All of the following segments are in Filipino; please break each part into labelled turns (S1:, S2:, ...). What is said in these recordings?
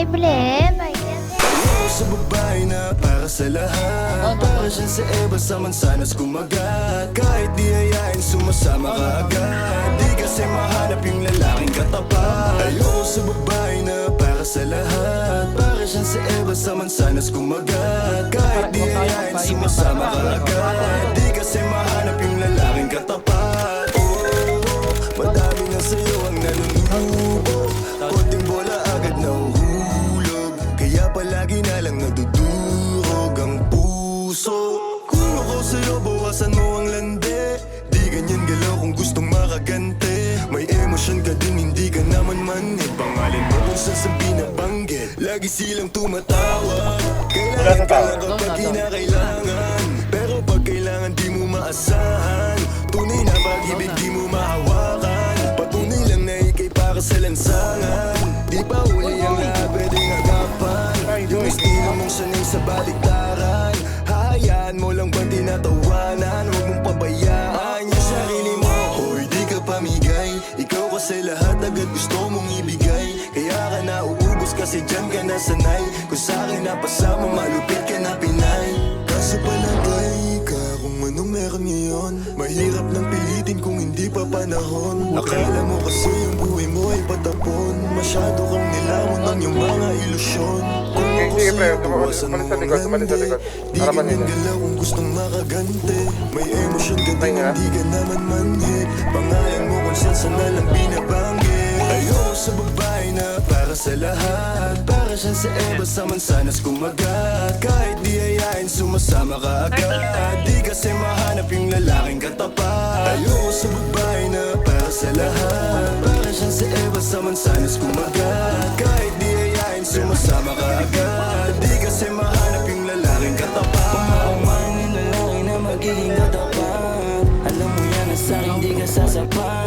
S1: Ay, Blem.
S2: Ayoko sa babae na para sa lahat. Para siyang sa Eva sa mansanas kumagat. Kahit di hayain sumasama ka agad. Di kasi mahanap yung lalaking katapat. Ayoko sa babae na para sa lahat. Para siyang sa Eva sa mansanas kumagat. Kahit di hayain sumasama ka agad. Di kasi mahanap yung lalaking katapat. Madami na sa'yo ang nalulubo. Konting bola agad nahuhulog. Kaya palagi na lang nadudurog ang puso. Kung ako sa'yo, bawasan mo ang lande. Di ganyan galaw kung gustong makagante. May emosyon ka din, hindi ka naman manhid. Pangalan mo kung saan sa binabanggit. Lagi silang tumatawag. Kailangan ka lang kapag kinakailangan. Pero pag kailangan di mo maasahan. Tunay na pag-ibig di mo mahawakan. Patunay lang na ikay para sa lansangan. Di pa uli ang lahat pwedeng agapan. Yung estilo mong sanay sa baliktaran. Hahayaan mo lang ba tinatawanan? Huwag mong pabayaan yung sarili mo. Hoy di ka pamigay. Ikaw kasi lahat agad gusto mong ibigay. Kaya ka nauubos kasi dyan ka nasanay. Kung sa'kin napasama malupit ka na Pinay. Kaso palagay ka kung anong meron ngayon. Mahirap nang pilitin kung hindi pa panahon. Akala mo kasi yung buhay mo ay patapon. Masyado kang nilamon ng iyong mga ilusyon. Kung ako sa'yo, bawasan mo ang lande. Di ganyan galaw kung gustong makagante. May emosyon ka din, hindi ka naman manhid. Pangalan mo kung saan na lang binabanggit. Ayoko sa babae na para sa lahat. Para siyang sa Eva sa mansanas kumagat. Kahit di hayain sumasama ka agad. Di kasi mahanap yung lalaking katapat. Ayoko sa babae na para sa lahat. Para siyang sa Eva sa mansanas kumagat. Kahit di hayain sumasama ka agad. Di kasi mahanap yung lalaking katapat.
S3: Pamahaman yung lalaki na magiging katapat. Alam mo yan na sa'kin di ka sasapat.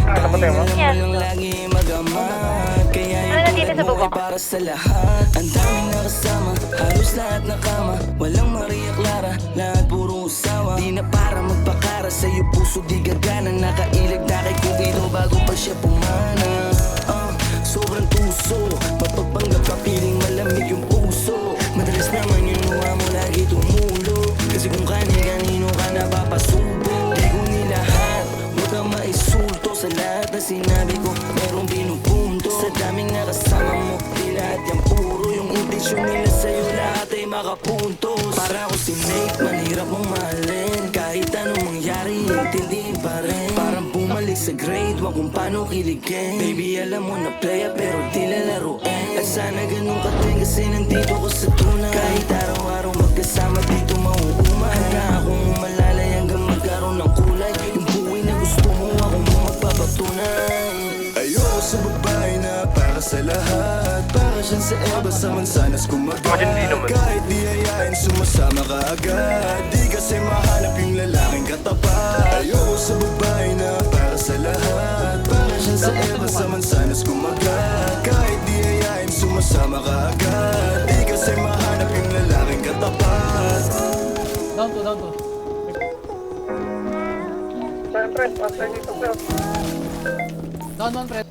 S3: Tanging alam mo lang lagi magamat. Kaya yung tulad mo ay para sa lahat. Ang daming nakasama, halos lahat nakama. Walang Maria Clara, lahat puro usawa. Di na para magpakara, sa'yo puso di gagana. Nakailag na kay Cupido bago pa siya pumana. Sobrang tuso, mapagpanggap ka piling malamig yung puso. Madalas naman yung luha mo lagi tumulo. Kasi kung kani-kanino ka napapasubo. Di ko nilahat, huwag kang maisulto. Sa lahat na sinabi ko, merong pinupunto. Sa daming nakasama mo, di lahat yan puro. Yung intensyon nila sa'yo lahat ay makapuntos. Para ako si Nate, manhirap mong mahalin. Kahit anong mangyari, intindihin pa rin. Parang bumalik sa grade, wag kung paano kiligin. Baby, alam mo na playa pero di lalaruin. At sana ganun ka din kasi nandito ko sa tunay. Kahit araw-araw magkasama dito mauumay. Handa akong umalalay hanggang magkaroon ng kulay. Yung buhay na gusto mo akong magpapatunay.
S2: Ayoko sa babae na para sa lahat. Para siyang sa Eva sa mansanas kumagat. Kahit di hayain sumasama ka agad. Di kasi mahanap yung lalaking katapat. Ayoko sa babae na para sa lahat. Para siyang sa Eva sa mansanas kumagat. Kahit di hayain sumasama ka agad. Di kasi mahanap yung lalaking katapat.
S4: Down to.
S5: Siyempre, pasay dito, bro.
S4: Down, pre.